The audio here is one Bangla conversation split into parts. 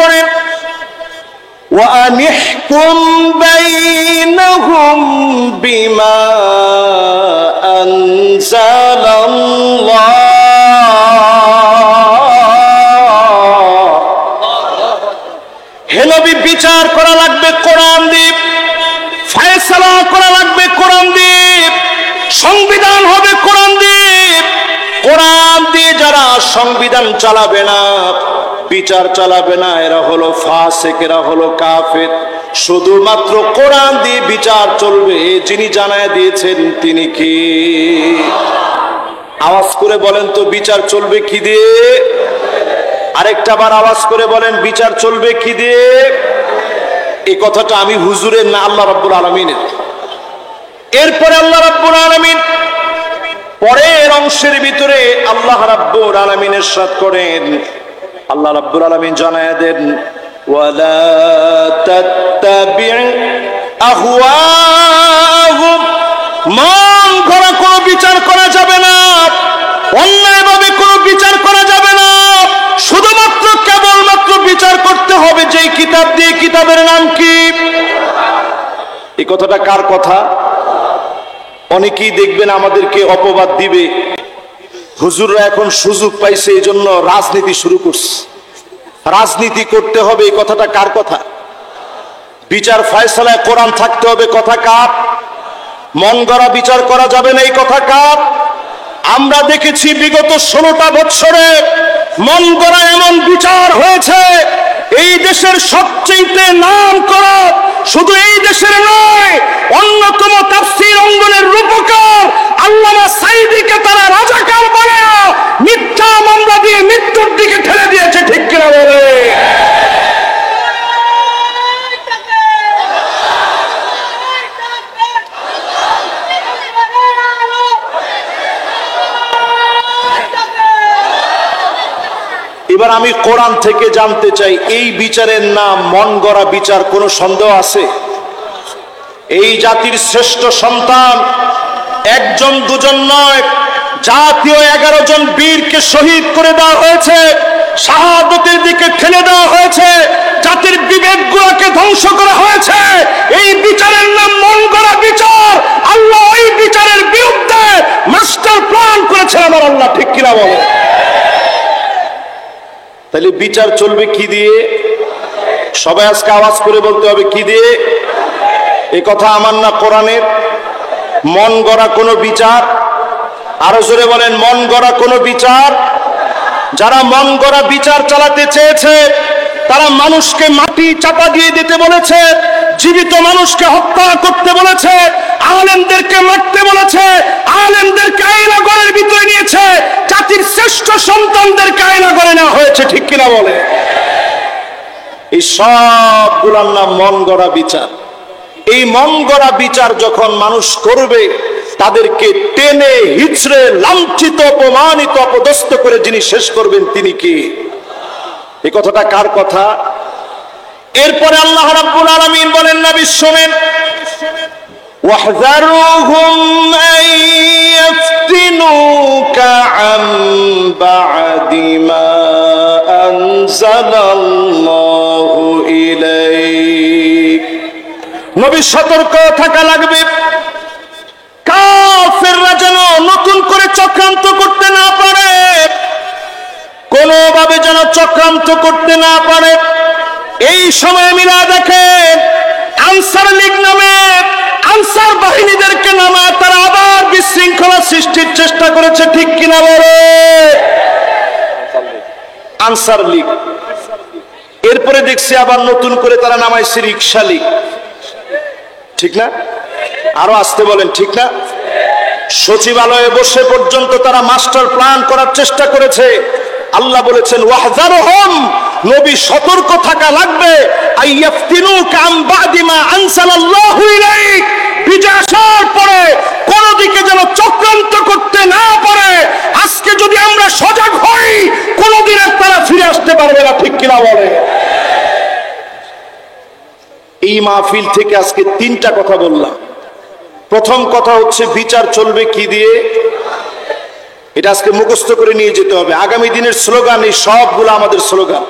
করেন, وأنحكم بينهم بما أنزل الله। হে নবী, বিচার করা লাগবে কোরআন দিয়ে, ফয়সালা করা লাগবে কোরআন দিয়ে, সংবিধান হবে কোরআন দিয়ে। কোরআন দিয়ে যারা সংবিধান চালাবে না, বিচার চালাবে না, এরা হলো ফাসিক, এরা হলো কাফের। শুধুমাত্র কোরআন দিয়ে বিচার চলবে, যিনি জানায় দিয়েছেন তিনি কি? আওয়াজ করে বলেন তো, বিচার চলবে কি দিয়ে? আরেকটা বার আওয়াজ করে বলেন, বিচার চলবে কি দিয়ে? এই কথাটা আমি হুজুরের না, আল্লাহ রাব্বুল আলামিনের। এরপরে আল্লাহ রাব্বুল আলামিন পরের অংশের ভিতরে আল্লাহ রাব্বুল আলামিন ইরশাদ করেন, আল্লাহ রাব্বুল আলামিন জানায় দেন, ওয়ালা তাত্তাবি' আহওয়াহুম। মন গড়া কোনো বিচার করা যাবে না, অন্যায়ভাবে কোনো বিচার করা যাবে না। শুধুমাত্র কেবলমাত্র বিচার করতে হবে যেই কিতাব দিয়ে। কিতাবের নাম কি? এই কথাটা কার কথা? অনেকেই দেখবেন আমাদেরকে অপবাদ দিবে, হুজুররা এখন সুযোগ পাইছে এই জন্য রাজনীতি শুরু করছে। রাজনীতি করতে হবে, এই কথাটা কার কথা? বিচার ফয়সালায় কোরআন থাকতে হবে, কথা কার? মন গড়া বিচার করা যাবে না, এই কথা কার? আমরা দেখেছি বিগত 16টা বছরে মন গড়া এমন বিচার হয়েছে, এই দেশের সবচেয়ে নাম করা, শুধু এই দেশের নয়, অন্যতম তাফসীর অঙ্গনের রূপকার আল্লামা সাঈদীকে তারা রাজাকার বানায়া মিথ্যা মামলা দিয়ে মৃত্যুর দিকে ঠেলে দিয়েছে। ঠিক কিনা বলে? এবার আমি কোরআন থেকে জানতে চাই, এই বিচারের নাম মন গড়া বিচার, কোনো সন্দেহ আছে? এই জাতির শ্রেষ্ঠ সন্তান একজন দুজন নয়, জাতীয় 11 জন বীরকে শহীদ করে দেওয়া হয়েছে, শাহাদতের দিকে ঠেলে দেওয়া হয়েছে, জাতির বিবেকগুলোকে ধ্বংস করা হয়েছে। এই বিচারের নাম মন গড়া বিচার। আল্লাহ ওই বিচারের বিরুদ্ধে মাস্টার প্ল্যান করেছে আমার আল্লাহ। ঠিক কিনা বলে? তাহলে বিচার চলবে কি দিয়ে? সবাই আজকে আওয়াজ করে বলতে হবে, কি দিয়ে? এই কথা আমার না, কোরআনের। মন গড়া কোনো বিচার, আরো জোরে বলেন, মন গড়া কোনো বিচার। যারা মন গড়া বিচার চালাতে চেয়েছে তারা মানুষকে মাটি চাপা দিয়ে দিতে বলেছে, জীবিত মানুষকে হত্যা করতে বলেছে, আলেমদেরকে মারতে বলেছে, আলেমদেরকে আয়নাঘরের ভিতরে নিয়েছে, জাতির শ্রেষ্ঠ সন্তানদেরকে আয়নাঘরে নেওয়া হয়েছে। ঠিক কিনা বলে? এই সবগুলোর নাম মন গড়া বিচার। এই মন গড়া বিচার যখন মানুষ করবে, তাদেরকে টেনে হিচড়ে লাঞ্ছিত, অপমানিত, অপদস্থ করে যিনি শেষ করবেন তিনি কি? এই কথাটা কার কথা? এরপরে আল্লাহ রাব্বুল আলামিন বলেন, নবী শুনেন, ওয়াহযারুহুম আন ইয়াফতিনুকা আন বা'দি মা আনজালাল্লাহু ইলাইক। নবী সতর্ক থাকা লাগবে, কাফেররা যেন নতুন করে চক্রান্ত করতে না পারে, কোনোভাবে যেন চক্রান্ত করতে না পারে। এই সময় মিলা দেখেন, আনসার লীগ নামে আনসার বাহিনীদেরকে নামে তারা আবার বিশৃঙ্খলা সৃষ্টির চেষ্টা করেছে। ঠিক কিনা বলে? আনসার লীগ। এরপরে দেখছি আবার নতুন করে তারা নামাইছে রিকশা লীগ। ঠিক না? আরো আসতে বলেন, ঠিক না? সচিবালয়ে বসে পর্যন্ত তারা মাস্টার প্ল্যান করার চেষ্টা করেছে। আল্লাহ বলেছেন, ওয়াহযারুহুম, নবী সতর্ক থাকা লাগবে, আইয়াফতিনুকা আন বা'দি মা আনজালাল্লাহু ইলাইক, বিজয় আসার পরে কোন দিকে যেন চক্রান্ত করতে না পারে। আজকে যদি আমরা সজাগ হই, কোনদিন তারা ফিরে আসতে পারবে না। ঠিক কিনা বলে? এই মাহফিল থেকে আজকে 3টা কথা বললাম। প্রথম কথা হচ্ছে, বিচার চলবে কি দিয়ে? এটা আজকে মুখস্থ করে নিয়ে যেতে হবে। আগামী দিনের স্লোগান, এই সবগুলো আমাদের স্লোগান।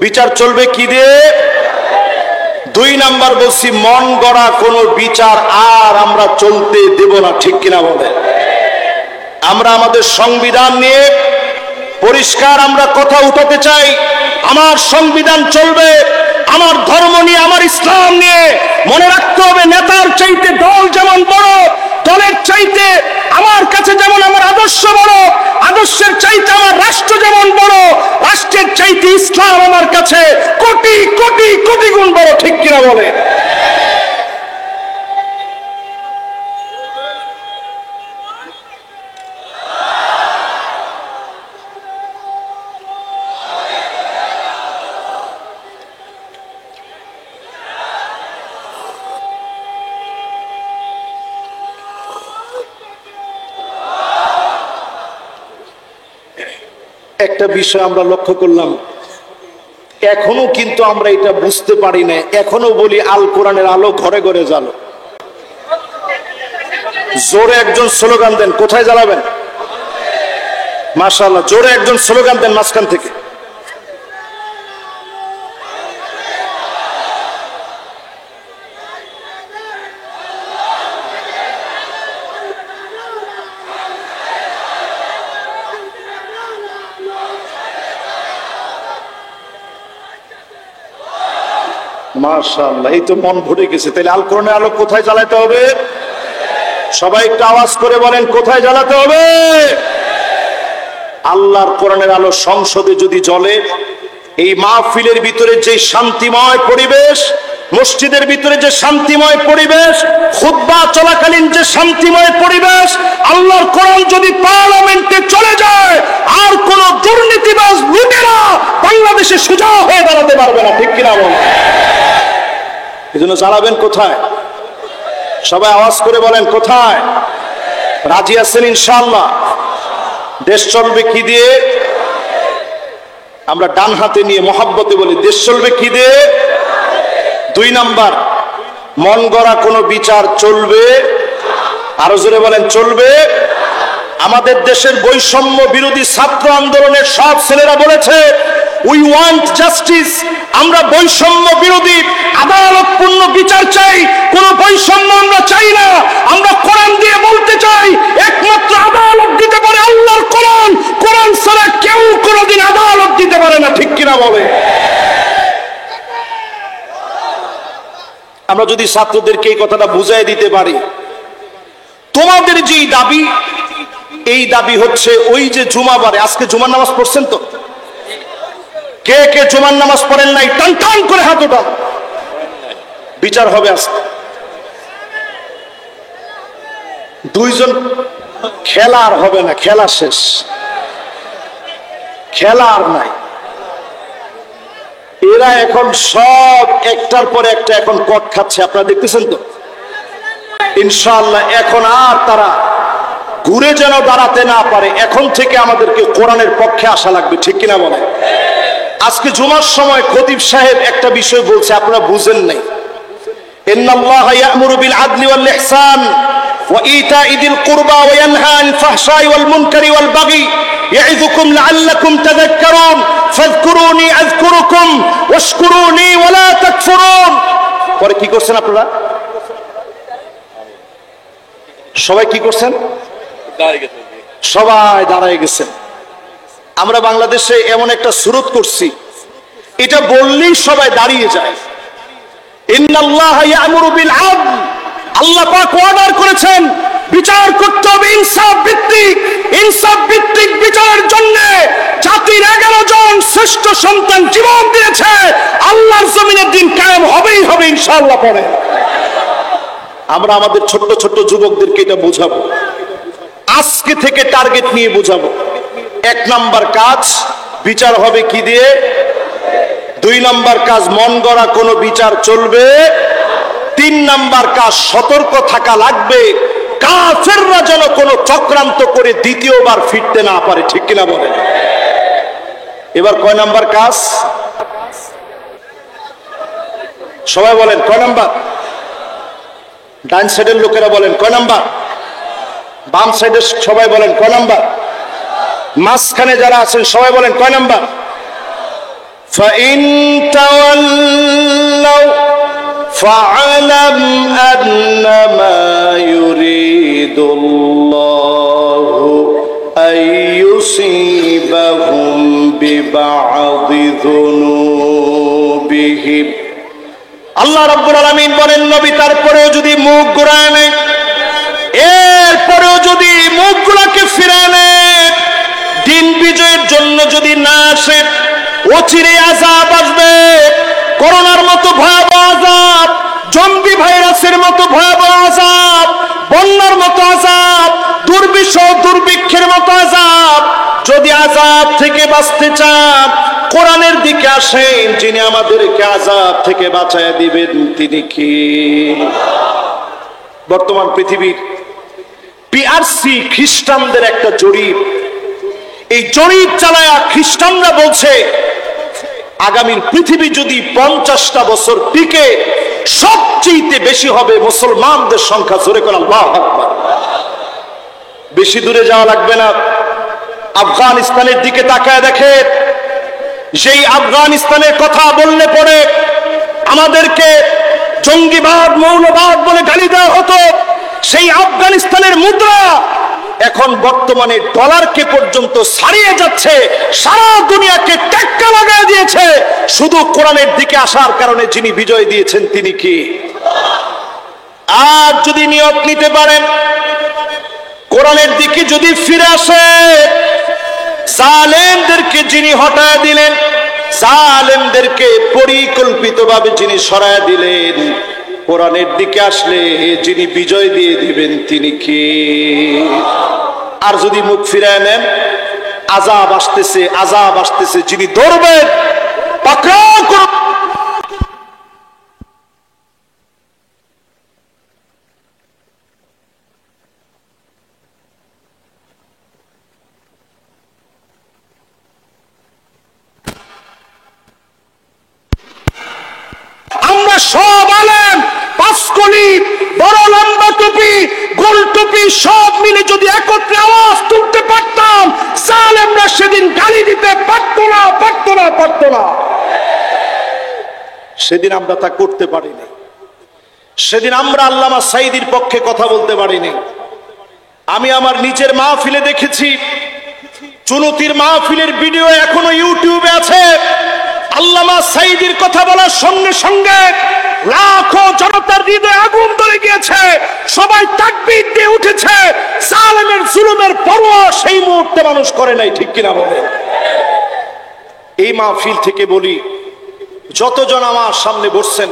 বিচার চলবে কি দিয়ে? 2 নাম্বার বলছি, মন গড়া কোনো বিচার আর আমরা চলতে দেব না, ঠিক কিনা বলেন? আমরা আমাদের সংবিধান নিয়ে পরিষ্কার আমরা কথা উঠাতে চাই। আমার সংবিধান চলবে, আমার ধর্ম নিয়ে, আমার ইসলাম নিয়ে। মনে রাখতে হবে, নেতার চাইতে দল যেমন বড়, দলের চাইতে আমার কাছে যেমন আমার আদর্শ বড়, আদর্শের চাইতে আমার রাষ্ট্র যেমন বড়, রাষ্ট্রের চাইতে ইসলাম আমার কাছে কোটি কোটি কোটি গুণ বড়, ঠিক কিনা বলে? একটা বিষয় আমরা লক্ষ্য করলাম, এখনো কিন্তু আমরা এটা বুঝতে পারি না। এখনো বলি আল কোরআনের আলো ঘরে ঘরে জ্বালো। জোরে একজন স্লোগান দেন, কোথায় জ্বালাবেন? মাশাআল্লাহ, জোরে একজন স্লোগান দেন মাঝখান থেকে। মাশাআল্লাহ, এই তো মন ভরে গেছে। তাহলে আল কোরআনের আলো কোথায় জ্বালাতে হবে? সবাই একটু আওয়াজ করে বলেন, কোথায় জ্বালাতে হবে? আল্লাহর কোরআনের আলো সংসদে যদি জ্বলে, এই মাহফিলের ভিতরে যে শান্তিময় পরিবেশ, মসজিদের ভিতরে যে শান্তিময় পরিবেশ, খুতবা চলাকালীন যে শান্তিময় পরিবেশ, আল্লাহর কোরআন যদি পার্লামেন্টে চলে যায়, আর কোন দুর্নীতিবাজ লুটেরা বাংলাদেশে সোজা হয়ে দাঁড়াতে পারবে না, ঠিক কিনা বলেন? এই জন্য জ্বালাবেন কোথায়? সবাই আওয়াজ করে বলেন, কোথায়? রাজি আছেন ইনশাআল্লাহ? দেশ চলবে কি দিয়ে? আমরা ডান হাতে নিয়ে মহাব্বতে বলি, দেশ চলবে কি দিয়ে? 2 নাম্বার, মন গড়া কোনো বিচার চলবে। আরো জোরে বলেন, চলবে। আমাদের দেশের বৈষম্য বিরোধী ছাত্র আন্দোলনের সব ছেলেরা বলেছে, উই ওয়ান্ট জাস্টিস। আমরা বৈষম্য বিরোধী আদালতপূর্ণ বিচার চাই, কোন বৈষম্য আমরা চাই না। আমরা কোরআন দিয়ে বলতে চাই, একমাত্র আদালত দিতে পারে আল্লাহর কোরআন। কোরআন ছাড়া কেউ কোনোদিন আদালত দিতে পারে না, ঠিক কিনা বলে? আমরা যদি ছাত্রদেরকে এই কথাটা বুঝাই দিতে পারি, তোমাদের যেই দাবি, এই দাবি হচ্ছে ওই যে জুমাবারে, আজকে জুমার নামাজ পড়ছেন তো? কে কে জুমার নামাজ পড়েন নাই? টান টান করে হাত ওঠান। বিচার হবে আজকে। 2 জন, খেলা আর হবে না, খেলা শেষ, খেলা আর নাই। এরা এখন সব একটার পর একটা এখন কট খাচ্ছে, আপনারা দেখতেছেন তো? ইনশাআল্লাহ এখন আর তারা ঘুরে যেন দাঁড়াতে না পারে। এখন থেকে আমাদেরকে কোরআনের পক্ষে আসা লাগবে, ঠিক কিনা বলে? আজকে জুমার সময় খতিব সাহেব একটা বিষয় বলছে, আপনারা বুঝেন নাই। ইন্নাল্লাহা ইয়া'মুরু বিল আদলি ওয়াল ইহসান ওয়া ইতা'i যিল কুরবা ওয়া ইয়ানহা আনিল ফাহশাই ওয়াল মুনকারি ওয়াল বাগি ইয়া'iযুকুম লা'আল্লাকুম তাযাক্কারুন ফাযকুরুনি আযকুরুকুম ওয়াশকুরুনি ওয়া লা তাকফুরুন। পরে কি করছেন আপনারা? সবাই কি করছেন? সবাই দাঁড়ায় গেছেন। আমরা বাংলাদেশে এমন একটা সুরত করছি, এটা বললেই সবাই দাঁড়িয়ে যায়। ইন্নাল্লাহা ইয়া'মুরু বিল আদল, আল্লাহ পাক অর্ডার করেছেন বিচার করতে হবে ইনসাফ ভিত্তিক। ইনসাফ ভিত্তিক বিচারের জন্য জাতির 11 জন শ্রেষ্ঠ সন্তান জীবন দিয়েছে। আল্লাহর জমিনের দিন কায়েম হবেই হবে ইনশাআল্লাহ। পড়ে আমরা আমাদের ছোট্ট ছোট্ট যুবকদেরকে এটা বোঝাবো, আজকে থেকে টার্গেট নিয়ে বোঝাবো। 1 নাম্বার কাজ, বিচার হবে কি দিয়ে? 2 নাম্বার কাজ, মন গড়া কোনো বিচার চলবে। 3 নাম্বার কাজ, সতর্ক থাকা লাগবে কাফেররা যেন কোনো চক্রান্ত করে দ্বিতীয়বার ফিরতে না পারে, ঠিক কিনা বলেন? এবার কয় নাম্বার কাজ? সবাই বলেন কয় নাম্বার? ডান সাইডের লোকেরা বলেন কয় নাম্বার? বাম সাইডের সবাই বলেন কয় নাম্বার? মাঝখানে যারা আছেন সবাই বলেন কয় নাম্বার? فإن تولوا فاعلم أنما يريد الله أن يصيبهم ببعض ذنوبهم। আল্লাহ রাব্বুল আলামিন বলেন, নবী তারপরেও যদি মুখ ঘুরায় নেয়, এরপরেও যদি মুখগুলোকে ফিরায় নেয়, দিন বিজয়ের জন্য যদি না আসে, অচিরে আযাব আসবে। করোনার মতো ভয়াবহ আযাব, জম্বি ভাইরাসের মতো ভয়াবহ আযাব, বন্যার মতো আযাব, দুর্বিষহ দুর্ভিক্ষের মতো আযাব। যদি আযাব থেকে বাঁচতে চান, কোরআনের দিকে আসেন। যিনি আমাদেরকে আযাব থেকে বাঁচায় দিবেন তিনি কি? বর্তমান পৃথিবীর পিআরসি খ্রিস্টানদের একটা জরিপ, এই জরিপ চালায়া খ্রিস্টানরা বলছে আগামীর পৃথিবী যদি 50টা বছর টিকে, সবচেয়ে বেশি হবে মুসলমানদের সংখ্যা। জোরে করে আল্লাহু আকবার। বেশি দূরে যাওয়া লাগবে না, আফগানিস্তানের দিকে তাকায় দেখেন। যেই আফগানিস্তানের কথা বললে পরে আমাদেরকে জঙ্গিবাদ, মৌলবাদ বলে গালি দেওয়া হতো, সেই আফগানিস্তানের মুদ্রা এখন বর্তমানে ডলারকে পর্যন্ত ছাড়িয়ে যাচ্ছে, সারা দুনিয়াকে টেক্কা লাগায় দিয়েছে। শুধু কোরআনের দিকে আসার কারণে যিনি বিজয় দিয়েছেন তিনি কি? আর যদি নিয়ত নিতে পারেন, কোরআনের দিকে যদি ফিরে আসে, জালেমদেরকে যিনি হটায় দিলেন, জালেমদেরকে পরিকল্পিতভাবে যিনি সরায় দিলেন, কোরআনের দিকে আসলে যিনি বিজয় দিয়ে দিবেন তিনি কি? আর যদি মুখ ফিরায় নেন, আযাব আসতেছে, আযাব আসতেছে, যিনি ধরবেন, পাকড়াও করবেন। আমরা সব আলেম, পাঁচকলি, বড় লম্বা টুপি, গোল টুপি সব মিলে যদি একত্রে আওয়াজ তুলতে পারতাম, জালেমরা সেদিন গালি দিতে পারতো না, পারতো না, পারতো না। সেদিন আমরা তা করতে পারিনি। সেদিন আমরা আল্লামা সাঈদীর পক্ষে কথা বলতে পারিনি। আমি আমার নিজের মাহফিলে দেখেছি, চুনতির মাহফিলের ভিডিও এখনো ইউটিউবে আছে। আল্লামা সাঈদীর কথা বলার সঙ্গে সঙ্গে লাখো জনতার হৃদয়ে আগুন ধরে গিয়েছে, সবাই তাকবীর দিয়ে উঠেছে। জালেমের জুলুমের পরোয়া সেই মুহূর্তে মানুষ করে নাই, ঠিক কিনা বলেন? এই মাহফিল থেকে বলি, যতজন আমার সামনে বসছেন,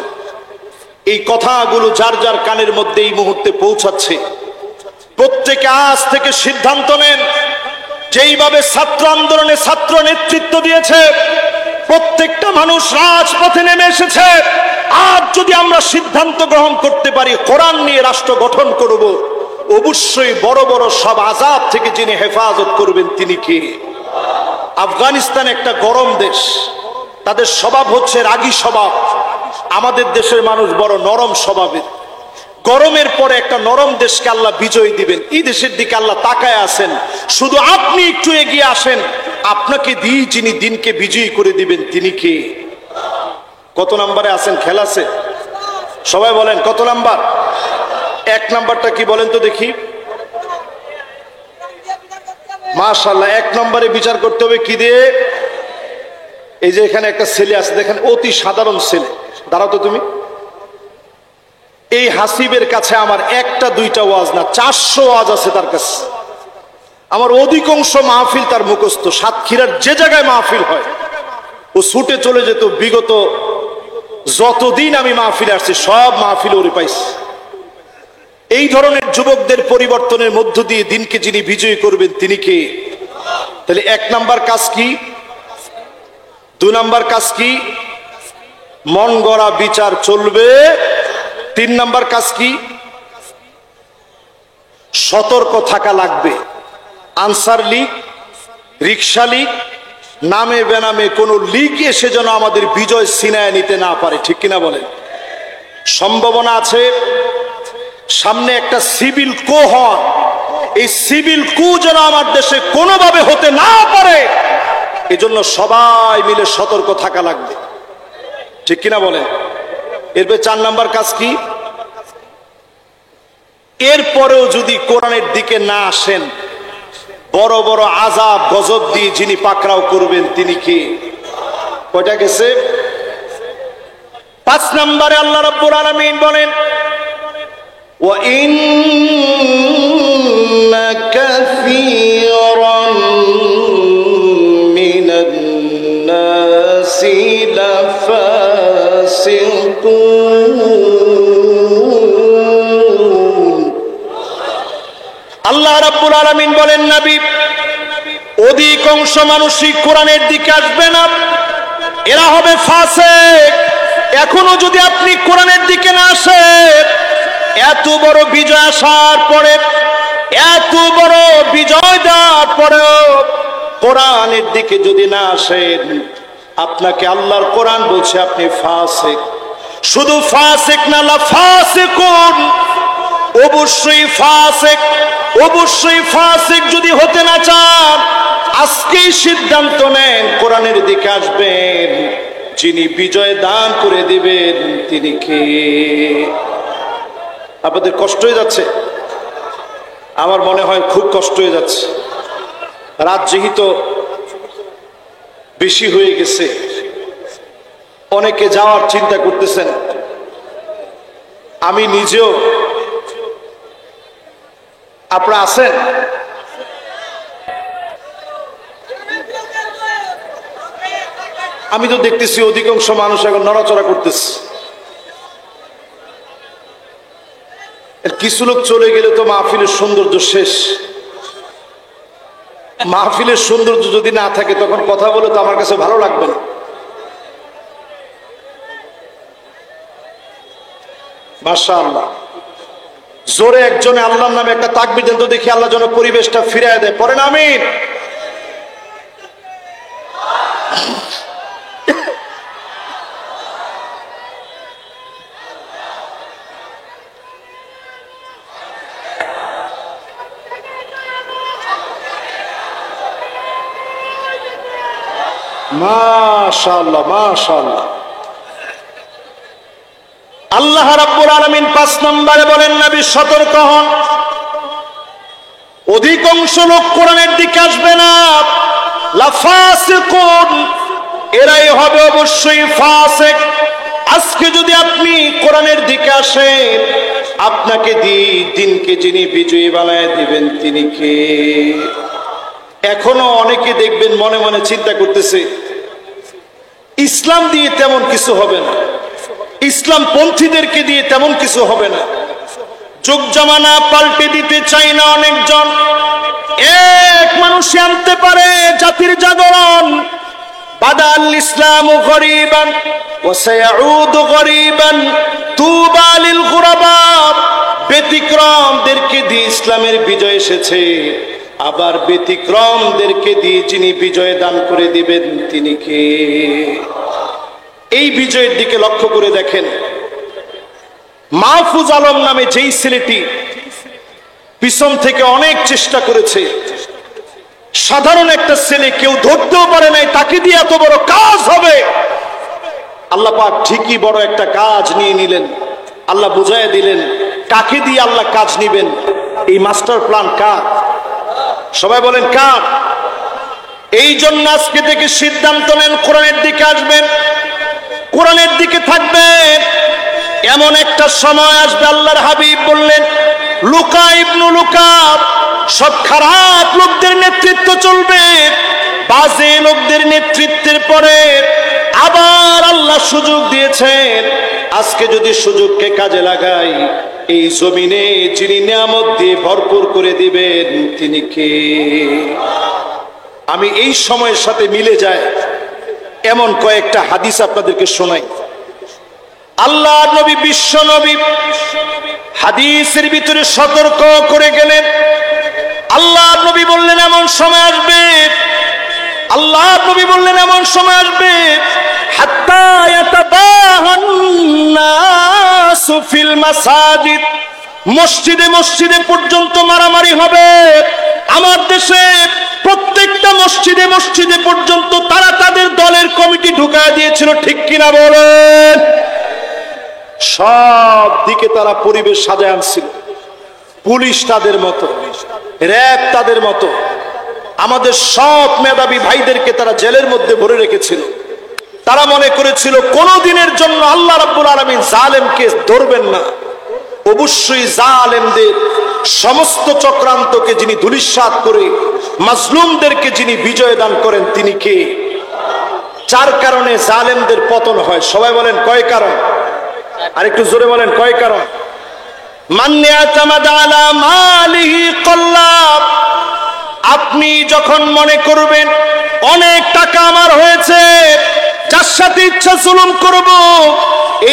এই কথাগুলো যার যার কানের মধ্যে এই মুহূর্তে পৌঁছাচ্ছে, প্রত্যেকে আজ থেকে সিদ্ধান্ত নেন, যেইভাবে ছাত্র আন্দোলনে ছাত্র নেতৃত্ব দিয়েছে, প্রত্যেকটা মানুষ রাজপথে নেমে এসেছে। আজ যদি আমরা সিদ্ধান্ত গ্রহণ করতে পারি কোরআন নিয়ে রাষ্ট্র গঠন করব, অবশ্যই বড় বড় সব আযাব থেকে যিনি হেফাজত করবেন তিনি কি? আফগানিস্তান একটা গরম দেশ, তাদের স্বভাব হচ্ছে রাগী স্বভাব। আমাদের দেশের মানুষ বড় নরম স্বভাবের। গরমের পরে একটা নরম দেশকে আল্লাহ বিজয় দিবেন, এই দেশের দিকে আল্লাহ তাকায় আছেন। শুধু আপনি একটু এগিয়ে আসেন, আপনাকে দিয়ে যিনি দিনকে বিজয়ী করে দিবেন তিনি কে? কত নম্বরে আছেন? খেলা আছে? সবাই বলেন কত নাম্বার? 1 নাম্বারটা কি বলেন তো দেখি? মাশাআল্লাহ, 1 নম্বরে বিচার করতে হবে কি দিয়ে? এই যে এখানে একটা ছেলে আছে দেখেন, অতি সাধারণ ছেলে। দাঁড়াও তো তুমি। এই হাসিবের কাছে আমার একটা দুইটা ওয়াজ না, 400 ওয়াজ আছে তার কাছে। আমার অধিকাংশ মাহফিল তার মুখস্থ। সাতক্ষীরার যে জায়গায় মাহফিল হয় ও ছুটে চলে যেত। বিগত যতদিন আমি মাহফিলে আসছি সব মাহফিল ওরে পাইছি। এই ধরনের যুবকদের পরিবর্তনের মধ্য দিয়ে দিনকে যিনি বিজয়ী করবেন তিনি কে? তাহলে 1 নাম্বার কাজ কি? 2 নাম্বার কাজ কি? মন গড়া বিচার চলবে। 3 নাম্বার কাজ কি? সতর্ক থাকা লাগবে। আনসার লীগ, রিকশা লীগ, নামে বেনামে কোন লীগ এসে যেন আমাদের বিজয় ছিনায় নিতে না পারে, ঠিক কিনা বলেন? সম্ভাবনা আছে সামনে একটা সিভিল কো হওয়ার। এই সিভিল কু যেন আমার দেশে কোনোভাবে হতে না পারে, এজন্য সবাই মিলে সতর্ক থাকা লাগবে, ঠিক কিনা বলেন? এরপরে 4 নাম্বার কাজ কি? এরপরেও যদি কোরআনের দিকে না আসেন, বড় বড় আযাব গজব দিয়ে যিনি পাকড়াও করবেন তিনি কি? কয়টা গেছে? 5 নম্বরে আল্লাহ রাব্বুল আলামিন বলেন, ওয়া ইন্না কাসীরান মিনান নাসি লাফাসিকুন। আল্লাহ রাব্বুল আলামিন বলেন, নবী, অধিকাংশ মানুষই কোরআনের দিকে আসবে না, এরা হবে ফাসিক। এখনো যদি আপনি কোরআনের দিকে না আসেন, এত বড় বিজয় আসার পরে, এত বড় বিজয় দেওয়ার পরেও কোরআনের দিকে যদি না আসেন, আপনাকে আল্লাহর কোরআন বলছে আপনি ফাসিক। শুধু ফাসিক না, লাফাসিকুন, অবশ্যই ফাসিক। অবশ্যই ফাসিক যদি হতে না চান, আজকেই সিদ্ধান্ত নেন কোরআনের দিকে আসবেন। যিনি বিজয় দান করে দিবেন তিনি কে? আপনাদের কষ্ট হয়ে যাচ্ছে? আমার মনে হয় খুব কষ্ট হয়ে যাচ্ছে। রাত যেহেতু বেশি হয়ে গেছে, অনেকে যাওয়ার চিন্তা করতেছেন, আমি নিজেও। আপনারা আছেন? আমি তো দেখতেছি অধিকাংশ মানুষ এখন নড়াচড়া করতেছে। কিছু লোক চলে গেলে তো মাহফিলের সৌন্দর্য শেষ। মাহফিলের সৌন্দর্য যদি না থাকে তখন কথা বলে তো আমার কাছে ভালো লাগবে না। মাশাআল্লাহ, জোরে একজনে আল্লাহর নামে একটা তাকবীর দেন তো দেখি, আল্লাহ যেন পরিবেশটা ফিরিয়ে দেয়। পড়েন আমিন। মাশাআল্লাহ, মাশাআল্লাহ। আল্লাহ রাব্বুল আলামিন 5 নম্বরে বলেন, নবী সতর্ক হন, অধিকাংশ লোক কোরআনের দিকে আসবে না, লাফাসিকুন, এরাই হবে অবশ্যই ফাসিক। আজকে যদি আপনি কোরআনের দিকে আসেন, আপনাকে দিনকে যিনি বিজয়ী বানায় দিবেন তিনি কে? এখনো অনেকে দেখবেন মনে মনে চিন্তা করতেছে, ইসলাম দিয়ে তেমন কিছু হবে না, ইসলাম পন্থীদেরকে দিয়ে তেমন কিছু হবে না। যুগ জামানা পাল্টে দিতে চাই না অনেকজন। এক মানুষ আনতে পারে জাতির জাগরণ। বাদাল ইসলামু গরীবান ওয়া সায়াউদু গরীবান তুবা লিল গুরাবা। ব্যতিক্রমদেরকে দিয়ে ইসলামের বিজয় এসেছে, আবার ব্যতিক্রমদেরকে দিয়ে যিনি বিজয় দান করে দিবেন তিনি কে? এই বিজয়ের দিকে লক্ষ্য করে দেখেন, মাহফুজ আলম নামে যেই ছেলেটি পিছন থেকে অনেক চেষ্টা করেছে, সাধারণ একটা ছেলে, কেউ ধরতেও পারে নাই তাকে দিয়ে এত বড় কাজ হবে। আল্লাহ পাক ঠিকই বড় একটা কাজ নিয়ে নিলেন। আল্লাহ বুঝাইয়া দিলেন কাকে দিয়ে আল্লাহ কাজ নিবেন। এই মাস্টার প্ল্যান কার? সবাই বলেন কার? এই জন্য আজকে থেকে সিদ্ধান্ত নেন কোরআনের দিকে আসবেন, কোরআনের দিকে থাকবেন। এমন একটা সময় আসবে, আল্লাহর হাবিব বললেন, লুকা ইবনু লুকা, সব খারাপ লোকদের নেতৃত্ব চলবে, বাজে লোকদের নেতৃত্বের পরে আবার আল্লাহ সুযোগ দিয়েছেন। আজকে যদি সুযোগকে কাজে লাগাই, এই জমিনে যিনি নিয়ামত দিয়ে ভরপুর করে দিবেন তিনি কে? আমি এই সময়ের সাথে মিলে যায় এমন কয়েকটা হাদিস আপনাদেরকে শোনাই। আল্লাহ নবী, বিশ্ব নবী হাদিসের ভিতরে সতর্ক করে গেলেন। আল্লাহ নবী বললেন এমন সময় আসবে, আল্লাহ নবী বললেন এমন সময় আসবে, হাত্তা ইয়াতাবাহান নাসু ফিল মাসাজিদ, মসজিদে মসজিদে পর্যন্ত মারামারি হবে। আমার দেশে প্রত্যেকটা মসজিদে মসজিদে পর্যন্ত তারা তাদের দলের কমিটি ঢুকায় দিয়েছিল, ঠিক কিনা বলেন? সব দিকে তারা পরিবেশ সাজায় আনছিল, পুলিশ তাদের মতো, র‍্যাব তাদের মতো, আমাদের সব মেধাবী ভাইদেরকে তারা জেলের মধ্যে ভরে রেখেছিল। তারা মনে করেছিল কোন দিনের জন্য আল্লাহ রাব্বুল আলামিন জালেমকে ধরবেন না। অবশ্যই জালেমদের সমস্ত চক্রান্তকে যিনি ধূলিসাৎ করে মাজলুমদেরকে যিনি বিজয় দান করেন তিনি কে? চার কারণে জালেমদের পতন হয়। সবাই বলেন কয় কারণ? আর একটু জোরে বলেন কয় কারণ? মান্নে আতামাদা আলা মালিহি কল্লাব। আপনি যখন মনে করবেন অনেক টাকা আমার হয়েছে, যার সাথে ইচ্ছা জুলুম করব,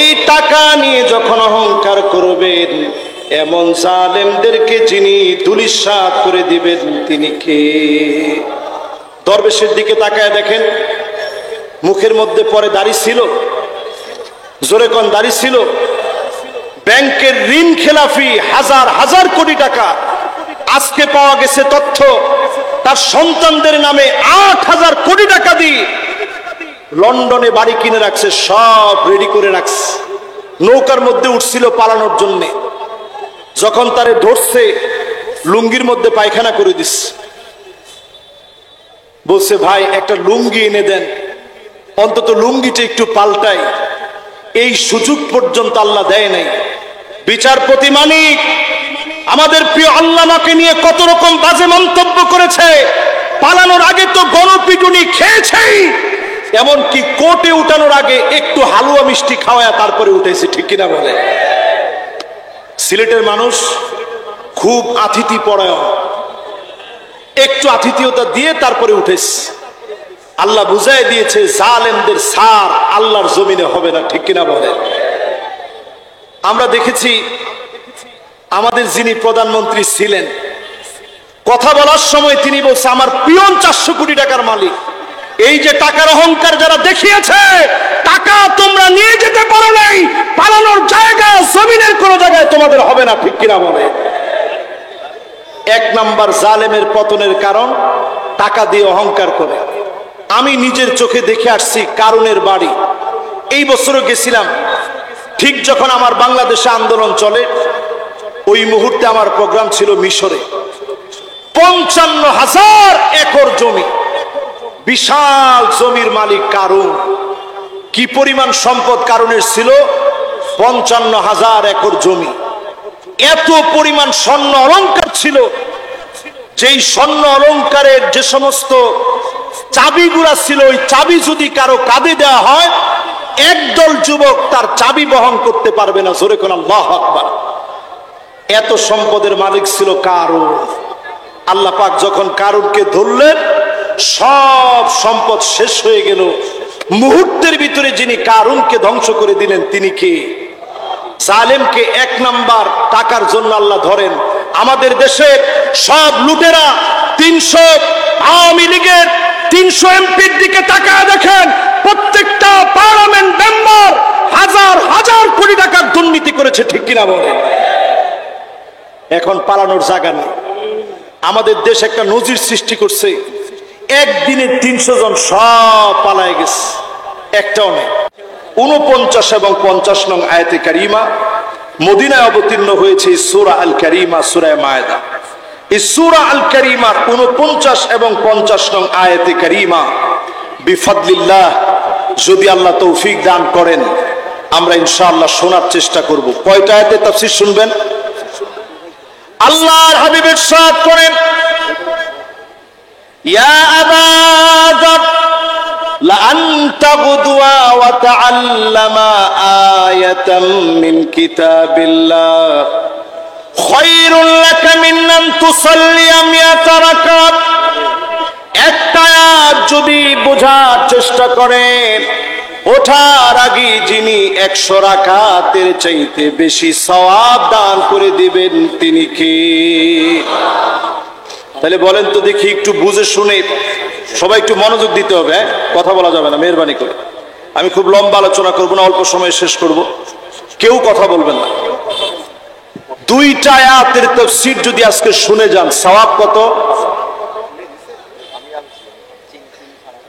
এই টাকা নিয়ে যখন অহংকার করবেন, এমন জালেমদেরকে যিনি ধূলিসাৎ করে দিবেন তিনি কে? দরবেশের দিকে তাকায় দেখেন, মুখের মধ্যে পরে দাড়ি ছিল, জোরে কোন দাড়ি ছিল, ব্যাংকের ঋণ খেলাফি হাজার হাজার কোটি টাকা। আজকে পাওয়া গেছে তথ্য, তার সন্তানদের নামে ৮,০০০ কোটি টাকা দিয়ে লন্ডনে বাড়ি কিনে রাখছে, সব রেডি করে রাখছে। নৌকার মধ্যে উঠছিল পালানোর জন্য, যখন তারে ধরছে লুঙ্গির মধ্যে পায়খানা করে দিচ্ছে। বলছে ভাই একটা লুঙ্গি এনে দেন, অন্তত লুঙ্গিটা একটু পাল্টাই। এই সুযোগ পর্যন্ত আল্লাহ দেয় নাই। বিচারপতি মানিক আমাদের প্রিয় আল্লামাকে নিয়ে কত রকম বাজে মন্তব্য করেছে। পালানোর আগে তো গণপিটুনি খেয়েছেই, এমনকি কোর্টে উঠানোর আগে একটু হালুয়া মিষ্টি খাওয়ায়া তারপরে উঠেছে, ঠিক কিনা বলে? সিলেটের মানুষ খুব আতিথি পরায়ণ, একটু আতিথিয়তা দিয়ে তারপরে উঠেছে। আল্লাহ বুঝাই দিয়েছে জালেমদের সার আল্লাহর জমিনে হবে না, ঠিক কিনা বলে? আমরা দেখেছি আমাদের যিনি প্রধানমন্ত্রী ছিলেন, কথা বলার সময় তিনি বলছে আমার পিয়ন 400 কোটি টাকার মালিক। এই যে টাকার অহংকার যারা দেখিয়েছে, টাকা তোমরা নিয়ে যেতে পারো নাই, পালানোর জায়গা জমিনের কোন জায়গায় তোমাদের হবে না, ঠিক কিনা বলে? এক নাম্বার জালেমের পতনের কারণ টাকা দিয়ে অহংকার করে। আমি নিজের চোখে দেখে আসছি কারুনের বাড়ি। এই বছরও গেছিলাম, ঠিক যখন আমার বাংলাদেশে আন্দোলন চলে, ওই মুহূর্তে আমার প্রোগ্রাম ছিল মিশরে। 55,000 একর জমি, বিশাল জমির মালিক কারুন। কি পরিমাণ সম্পদ কারুনের ছিল? 55,000 একর জমি। এত পরিমাণ স্বর্ণ অলংকার ছিল, যেই স্বর্ণ অলংকারের যে সমস্ত চাবিগুলা ছিল, ওই চাবি যদি কারো কাঁধে দেওয়া হয়, একদল যুবক তার চাবি বহন করতে পারবে না। জোরে কোন আল্লাহু আকবার। এত সম্পদের মালিক ছিল কারুন। আল্লাহ পাক যখন কারুনকে ধরলেন, সব সম্পদ শেষ হয়ে গেল। মুহূর্তের ভিতরে যিনি কারুনকে ধ্বংস করে দিলেন তিনি কে? জালেমকে এক নাম্বার টাকার জন্য আল্লাহ ধরেন। আমাদের দেশের সব লুটেরা 300 আওয়ামী লীগের 300 এমপির দিকে তাকায় দেখেন, প্রত্যেকটা পার্লামেন্ট মেম্বার হাজার হাজার কোটি টাকার দুর্নীতি করেছে, ঠিক কিনা বলেন? এখন পালানোর জায়গা নেই। আমাদের দেশ একটা নজির সৃষ্টি করছে, একদিনে 300 জন সব পালায় গেছে, একটাও নেই। 49 এবং 50 নং আয়াতে কারিমা মদিনায় অবতীর্ণ হয়েছে সূরা আল কারিমা, সূরা মায়েদা। এই সূরা আল কারিমার 49 এবং 50 নং আয়াতে কারিমা বিফাদলিল্লাহ, যদি আল্লাহ তৌফিক দান করেন, আমরা ইনশাআল্লাহ শোনার চেষ্টা করব। কয়টা আয়াতে তাফসীর শুনবেন? আল্লাহর হাবিব ইরশাদ করেন, ইয়া আবা যার লা আনতা গুদওয়া ওয়া তাআল্লামা আয়াতাম মিন কিতাবিল্লাহ খায়রুল লাকা মিন আন তুসাল্লিয়া মিয়াতা রাকাত। একটা আয়াত যদি বোঝার চেষ্টা করেন, ওঠার আগে যিনি 100 রাকাতের চাইতে বেশি সওয়াব দান করে দিবেন তিনি কে? তাহলে বলেন তো দেখি, একটু বুঝে শুনে সবাই একটু মনোযোগ দিতে হবে, কথা বলা যাবে না, মেহেরবানি করে। আমি খুব লম্বা আলোচনা করব না, অল্প সময়ে শেষ করব, কেউ কথা বলবেন না। দুইটা আয়াতের তাফসীর যদি আজকে শুনে যান, সওয়াব কত?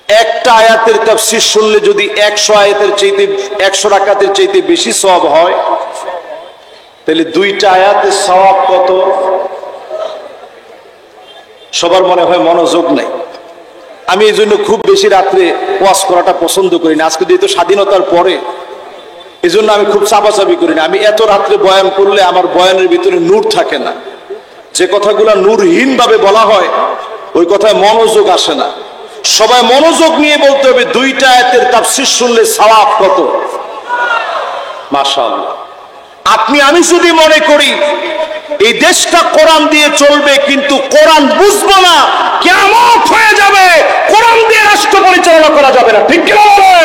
একটা আয়াতের তাফসীর শুনলে যদি 100 আয়াতের চাইতে 100 রাকাতের চাইতে বেশি সওয়াব হয়, তাহলে 2টা আয়াতের সওয়াব কত? সবার মনে হয় মনোযোগ নাই। আমি এই জন্য খুব বেশি রাত্রে ওয়াজ করাটা পছন্দ করি না। আজকে যেহেতু স্বাধীনতার পরে, এই জন্য আমি খুব চাপাচাপি করি না। আমি এত রাত্রে বয়ান করলে আমার বয়ানের ভিতরে নূর থাকে না। যে কথাগুলো নূরহীন ভাবে বলা হয় ওই কথায় মনোযোগ আসে না। সবাই মনোযোগ নিয়ে বলতে হবে 2টা আয়াতের তাফসীর শুনলে সওয়াব কত। মাশাআল্লাহ। আপনি আমি যদি মনে করি এই দেশটা কোরআন দিয়ে চলবে, কিন্তু কোরআন বুঝবো না, কিয়ামত হয়ে যাবে, কোরআন দিয়ে রাষ্ট্র পরিচালনা করা যাবে না, ঠিক কি না বলে?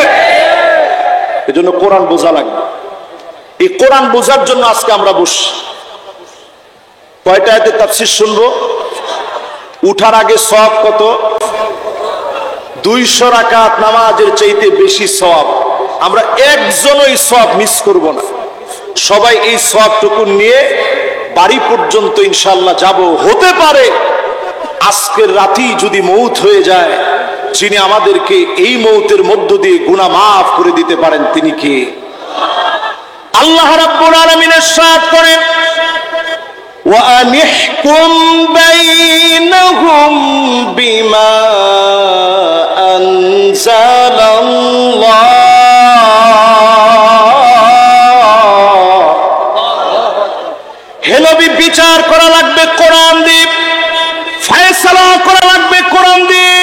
এজন্য কোরআন বোঝা লাগবে। এই কোরআন বোঝার জন্য আজকে আমরা বসছি। কয়টা আয়াতের তাফসীর শুনবো? উঠার আগে সওয়াব কত? 200 রাকাত নামাজের চাইতে বেশি সওয়াব। আমরা একজনই সওয়াব মিস করব না। সবাই এই সওয়াবটুকু নিয়ে বাড়ি পর্যন্ত ইনশাআল্লাহ যাব। হতে পারে আজকের রাতেই যদি মউত হয়ে যায়, যিনি আমাদেরকে এই মউতের মধ্য দিয়ে গুনাহ মাফ করে দিতে পারেন, তিনি কে? আল্লাহ রাব্বুল আলামিন ইরশাদ করেন, ওয়া আনিহকুম বাইনাহুম বিমা আনজালাল্লাহ। হে নবী, বিচার করা লাগবে কোরআন দিয়ে, ফয়সালা করা লাগবে কোরআন দিয়ে,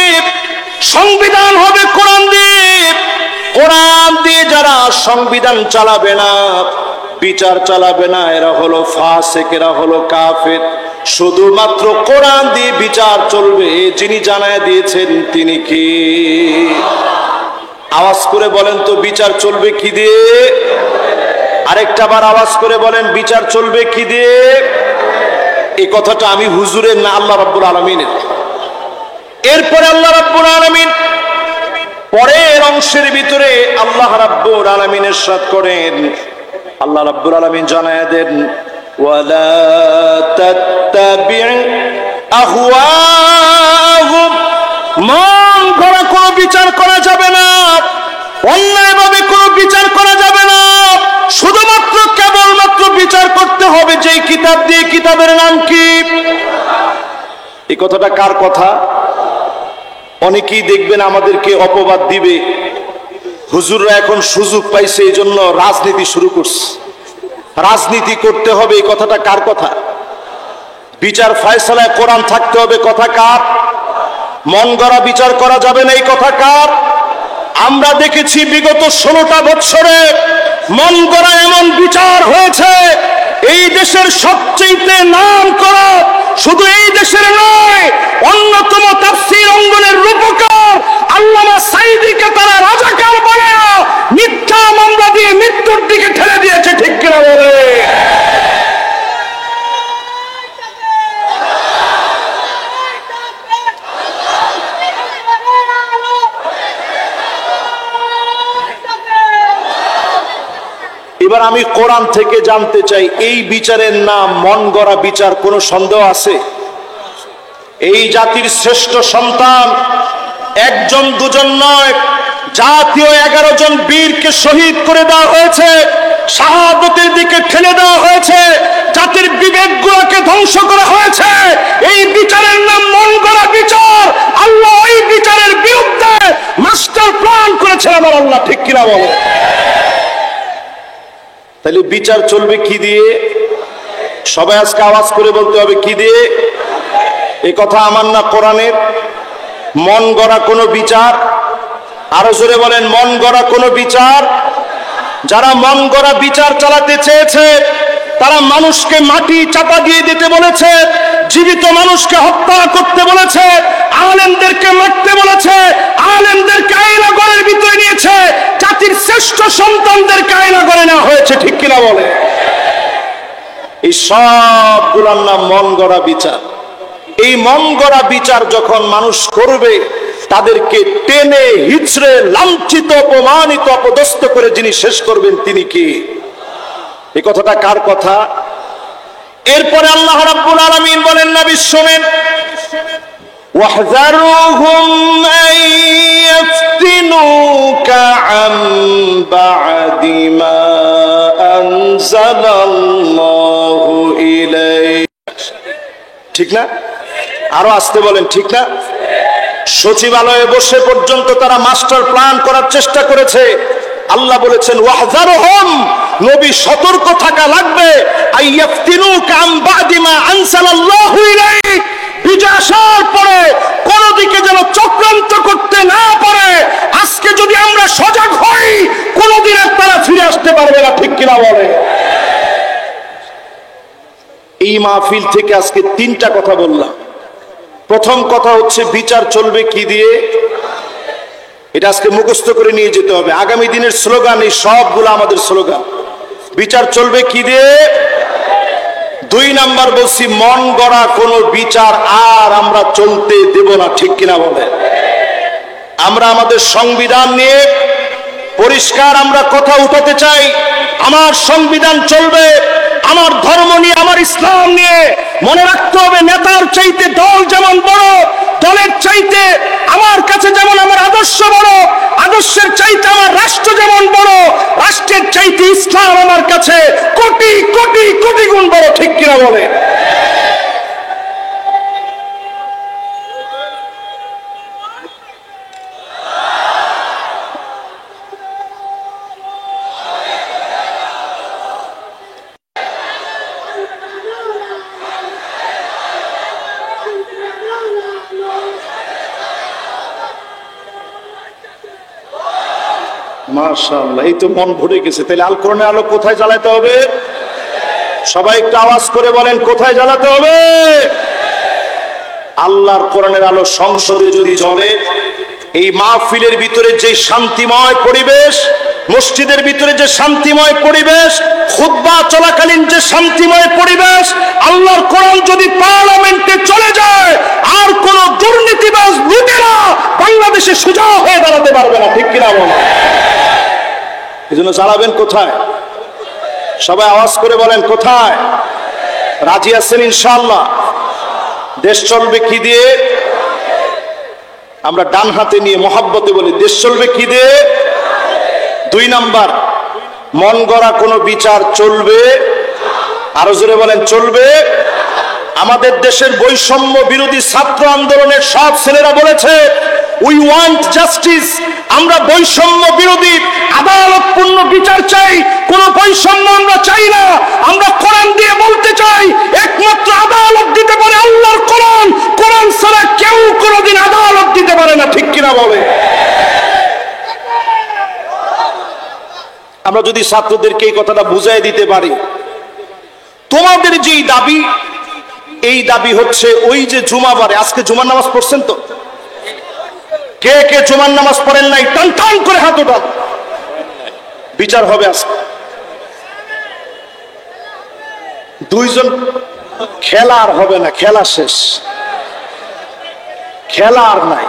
সংবিধান হবে কোরআন দিয়ে। কোরআন দিয়ে যারা সংবিধান চালাবে না, বিচার চালাবে না, এরা হলো ফাসিক, এরা হলো কাফের। শুধুমাত্র কোরআন দিয়ে বিচার চলবে, যিনি জানায় দিয়েছেন তিনি কি? আওয়াজ করে বলেন তো, বিচার চলবে কি দিয়ে? আরেকটা বার আওয়াজ করে বলেন, বিচার চলবে কি দিয়ে? এই কথাটা আমি হুজুরের না, আল্লাহ রাব্বুল আলামিনের। এরপরে আল্লাহ রাব্বুল আলামিন পরের অংশের ভিতরে আল্লাহ রাব্বুল আলামিন ইরশাদ করেন, আল্লাহ রাব্বুল আলামিন জানায় দেন, ওয়ালা তাত্তাবি' আহওয়াহুম। মন গড়া কোনো বিচার করা যাবে না, অন্যায়ভাবে কোনো বিচার করা যাবে না। শুধুমাত্র কেবলমাত্র বিচার করতে হবে যেই কিতাব দিয়ে। কিতাবের নাম কি? এই কথাটা কার কথা? অনেকেই দেখবেন আমাদেরকে অপবাদ দিবে, হুজুররা এখন সুযোগ পাইছে এই জন্য রাজনীতি শুরু করছে, রাজনীতি করতে হবে। এই কথাটা কার কথা? বিচার ফয়সালায় কোরআন থাকতে হবে, কথা কার? মন গড়া বিচার করা যাবে না, এই কথা কার? আমরা দেখেছি বিগত 16টা বছরে মন গড়া এমন বিচার হয়েছে, এই দেশের সবচেয়ে নাম করা, শুধু এই দেশের নয়, অন্যতম তাফসীর অঙ্গনের রূপকার আল্লামা সাঈদীকে তারা রাজাকার বলে মিথ্যা মামলা দিয়ে মৃত্যুর দিকে ঠেলে দিয়েছে, ঠিক কিনা বলে? এবার আমি কোরআন থেকে জানতে চাই, এই বিচারের নাম মন গড়া বিচার, কোনো সন্দেহ আছে? এই জাতির শ্রেষ্ঠ সন্তান একজন দুজন নয়, জাতীয় 11 জন বীরকে শহীদ করে দেওয়া হয়েছে, শাহাদতের দিকে ঠেলে দেওয়া হয়েছে, জাতির বিবেকগুলোকে ধ্বংস করা হয়েছে। এই বিচারের নাম মন গড়া বিচার। আল্লাহ এই বিচারের বিরুদ্ধে মাস্টার প্ল্যান করেছেন আমার আল্লাহ, ঠিক কিনা বলে? তাহলে বিচার চলবে কি দিয়ে? সবাই আজকে আওয়াজ করে বলতে হবে, কি দিয়ে? এই কথা আমার না, কোরআনের। মন গড়া কোনো বিচার, আরো জোরে বলেন, মন গড়া কোনো বিচার। যারা মন গড়া বিচার চালাতে চেয়েছে তারা মানুষকে মাটি চাপা দিয়ে দিতে বলেছে, জীবিত মানুষকে হত্যা করতে বলেছে, আলেমদেরকে মারতে বলেছে, আলেমদেরকে আয়নাঘরের ভিতরে নিয়েছে, জাতির শ্রেষ্ঠ সন্তানদেরকে আয়নাঘরে নেওয়া হয়েছে, ঠিক কিনা বলে? এই সবগুলোর নাম মন গড়া বিচার। এই মন গড়া বিচার যখন মানুষ করবে, তাদেরকে টেনে হিচড়ে লাঞ্ছিত, অপমানিত, অপদস্থ করে যিনি শেষ করবেন তিনি কি? এই কথাটা কার কথা? এরপরে আল্লাহ রাব্বুল আলামিন বলেন, নবী শুনেন, واحذرهم أن يفتنوك عن بعد ما أنزل الله إليك ঠিক না? আরো আসতে বলেন, ঠিক না? সচিবালয়ে বসে পর্যন্ত তারা মাস্টার প্ল্যান করার চেষ্টা করেছে। আল্লাহ বলেছেন ওয়াহযারহুম, নবী সতর্ক থাকা লাগবে, আইয়াফতিনুকা আন বাদি মা আনসালাল্লাহু ইলাইক, বিজয় আসার পরে কোন দিকে যেন চক্রান্ত করতে না পারে। আজকে যদি আমরা সজাগ হই, কোনদিন আর তারা ফিরে আসতে পারবে না, ঠিক কিনা বলে? এই মাহফিল থেকে আজকে তিনটা কথা বললাম। প্রথম কথা হচ্ছে বিচার চলবে কি দিয়ে, এটা আজকে মুখস্থ করে নিয়ে যেতে হবে। আগামী দিনের স্লোগান, এই সবগুলো আমাদের স্লোগান। বিচার চলবে কি দিয়ে। দুই নাম্বার বলছি, মন গড়া কোন বিচার আর আমরা চলতে দেব না, ঠিক কিনা বলে? আমরা আমাদের সংবিধান নিয়ে পরিষ্কার আমরা কথা উঠাতে চাই। আমার সংবিধান চলবে, আমার ধর্ম নিয়ে, আমার ইসলাম নিয়ে। মনে রাখতে হবে, নেতার চাইতে দল যেমন বড়, দলের চাইতে আমার কাছে যেমন আমার আদর্শ বড়, আদর্শের চাইতে আমার রাষ্ট্র যেমন বড়, রাষ্ট্রের চাইতে ইসলাম আমার কাছে কোটি কোটি কোটি গুণ বড়, ঠিক কিনা বলে? মাশাআল্লাহ, এই তো মন ভরে গেছে। তাহলে আল কোরআনের আলো কোথায় জ্বালাতে হবে? সবাই একটু আওয়াজ করে বলেন, কোথায় জ্বালাতে হবে? আল্লাহর কোরআনের আলো সংসদে যদি জ্বলে, এই মাহফিলের ভিতরে যে শান্তিময় পরিবেশ, মসজিদের ভিতরে যে শান্তিময় পরিবেশ, খুতবা চলাকালীন যে শান্তিময় পরিবেশ, আল্লাহর কোরআন যদি পার্লামেন্টে চলে যায়, আর কোন দুর্নীতিবাজ লুটেরা বাংলাদেশে সোজা হয়ে দাঁড়াতে পারবে না, ঠিক কিনা বলেন? এজন্য জ্বালাবেন কোথায়? সবাই আওয়াজ করে বলেন, কোথায়? রাজি আছেন ইনশাআল্লাহ? দেশ চলবে কি দিয়ে? আমরা ডান হাতে নিয়ে মহাব্বতে বলি, দেশ চলবে কি দিয়ে? দুই নাম্বার, মন গড়া কোনো বিচার চলবে। আরো জোরে বলেন, চলবে। আমাদের দেশের বৈষম্য বিরোধী ছাত্র আন্দোলনের সব ছেলেরা বলেছে, উই ওয়ান্ট জাস্টিস, আমরা বৈষম্য বিরোধী আদালতপূর্ণ বিচার চাই, কোন বৈষম্য আমরা চাই না। আমরা কোরআন দিয়ে বলতে চাই, একমাত্র আদালত দিতে পারে আল্লাহর কোরআন, কোরআন ছাড়া কেউ কোনোদিন আদালত দিতে পারে না, ঠিক কিনা বলে? আমরা যদি ছাত্রদেরকে এই কথাটা বুঝাই দিতে পারি, তোমাদের যেই দাবি, এই দাবি হচ্ছে ওই যে জুমাবারে, আজকে জুমার নামাজ পড়ছেন তো? কে কে জুমার নামাজ পড়েন নাই? টান টান করে হাত ওঠান। বিচার হবে আজকে। দুইজন, খেলা আর হবে না, খেলা শেষ, খেলা আর নাই।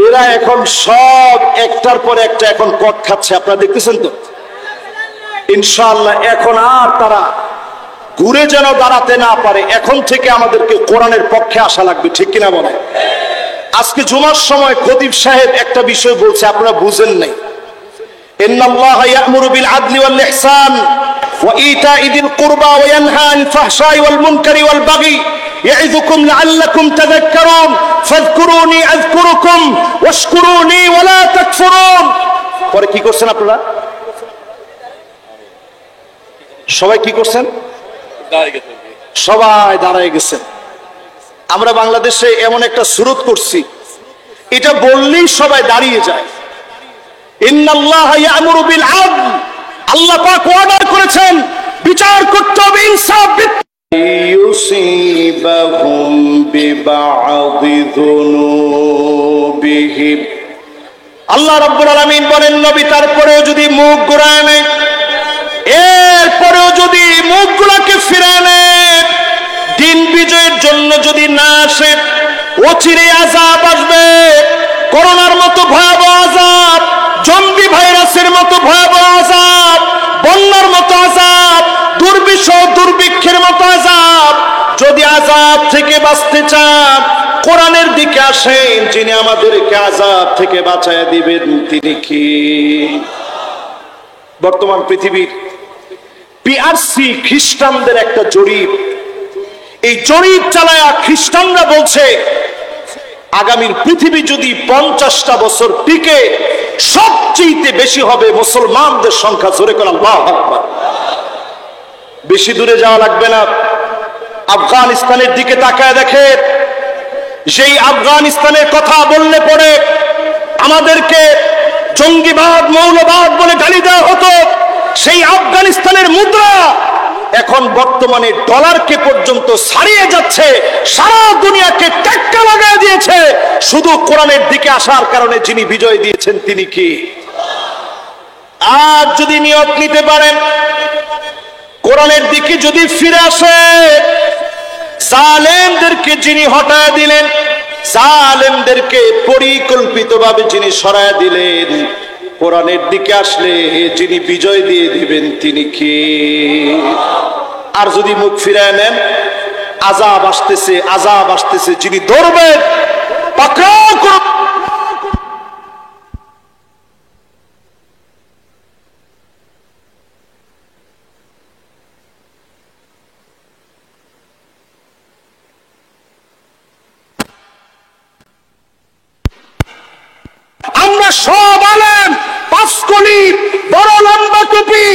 এরা এখন সব একটার পর একটা এখন কট খাচ্ছে, আপনারা দেখতেছেন তো? ইনশাআল্লাহ এখন আর তারা ঘুরে যেন দাঁড়াতে না পারে। এখন থেকে আমাদেরকে কোরআনের পক্ষে আসা লাগবে, ঠিক কিনা বলে? আজকে জুমার সময় খতিব সাহেব একটা বিষয় বলছে, আপনারা বুঝেন নাই। ইন্নাল্লাহা ইয়া'মুরু বিল আদলি ওয়াল ইহসান ওয়া ইতা'i যিল কুরবা ওয়া ইয়ানহা আনিল ফাহশাই ওয়াল মুনকারি ওয়াল বাগি ইয়া'ইযুকুম লা'আল্লাকুম তাযাক্কারুন ফাযকুরুনি আযকুরুকুম ওয়াশকুরুনি ওয়া লা তাকফুরুন। পরে কি করছেন আপনারা? সবাই কি করছেন? সবাই দাঁড়ায় গেছেন। আমরা বাংলাদেশে এমন একটা সুরত করছি, এটা বললেই সবাই দাঁড়িয়ে যায়। ইন্নাল্লাহা ইয়া'মুরু বিল আদল, আল্লাহ পাক অর্ডার করেছেন বিচার করতে হবে ইনসাফ। ইউসিবাহুম বিবা'দি যুনুবিহিম, আল্লাহ রাব্বুল আলামিন বলেন, নবী তারপরেও যদি মুখ ঘুরায় নেয়, এরপরেও যদি মুখগুলোকে ফিরে নেয়, দিন বিজয়ের জন্য যদি না আসে, অচিরে আযাব আসবে। করোনার মতো ভয়াবহ আযাব, জম্বি ভাইরাসের মতো ভয়াবহ আযাব, বন্যার মতো আযাব, দুর্বিষহ দুর্ভিক্ষের মতো আযাব যদি আযাব থেকে বাঁচতে চান কোরআনের দিকে আসেন, যিনি আমাদেরকে আযাব থেকে বাঁচায় দিবেন তিনি কি? বর্তমান পৃথিবীর পিআরসি খ্রিস্টানদের একটা জরিপ, এই জরিপ চালায়া খ্রিস্টানরা বলছে আগামীর পৃথিবী যদি 50টা বছর টিকে সবচেয়ে বেশি হবে মুসলমানদের সংখ্যা। জোরে করে আল্লাহু আকবার। বেশি দূরে যাওয়া লাগবে না, আফগানিস্তানের দিকে তাকায় দেখে, সেই আফগানিস্তানের কথা বললে পরে আমাদেরকে জঙ্গিবাদ মৌলবাদ বলে গালি দেওয়া হতো। সেই আফগানিস্তানের মুদ্রা এখন বর্তমানে ডলারকে পর্যন্ত ছাড়িয়ে যাচ্ছে, সারা দুনিয়াকে টেক্কা লাগায় দিয়েছে শুধু কোরআনের দিকে আসার কারণে। যিনি বিজয় দিয়েছেন তিনি কি? আর যদি নিয়ত নিতে পারেন কোরআনের দিকে যদি ফিরে আসে, জালেমদেরকে যিনি হটায় দিলেন, জালেমদেরকে পরিকল্পিতভাবে যিনি সরায় দিলেন, কোরআনের দিকে আসলে যিনি বিজয় দিয়ে দিবেন তিনি কি? আর যদি মুখ ফিরায় নেন, আযাব আসতেছে, আযাব আসতেছে, যিনি ধরবেন পাকড়াও করবেন। আমরা সব আলেম, পাঁচকলি, বড় লম্বা টুপি,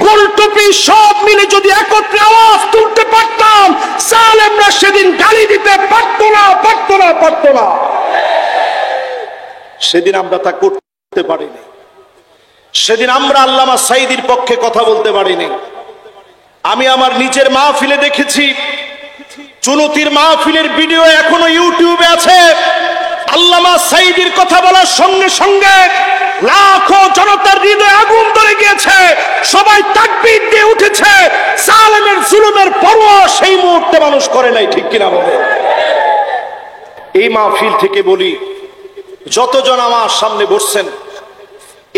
গোল টুপি সব মিলে যদি একত্রে আওয়াজ তুলতে পারতাম, জালেমরা সেদিন গালি দিতে পারতো না, পারতো না, পারতো না। সেদিন আমরা তা করতে পারিনি। সেদিন আমরা আল্লামা সাঈদীর পক্ষে কথা বলতে পারিনি। আমি আমার নিজের মাহফিলে দেখেছি, চুনতির মাহফিলের ভিডিও এখনো ইউটিউবে আছে। আল্লামা সাঈদীর কথা বলার সঙ্গে সঙ্গে লাখো জনতার হৃদয়ে আগুন ধরে গিয়েছে, সবাই তাকবীর দিয়ে উঠেছে। জালেমের জুলুমের পরোয়া সেই মুহূর্তে মানুষ করে নাই, ঠিক কিনা বলে? এই মাহফিল থেকে বলি, যতজন আমার সামনে বসছেন,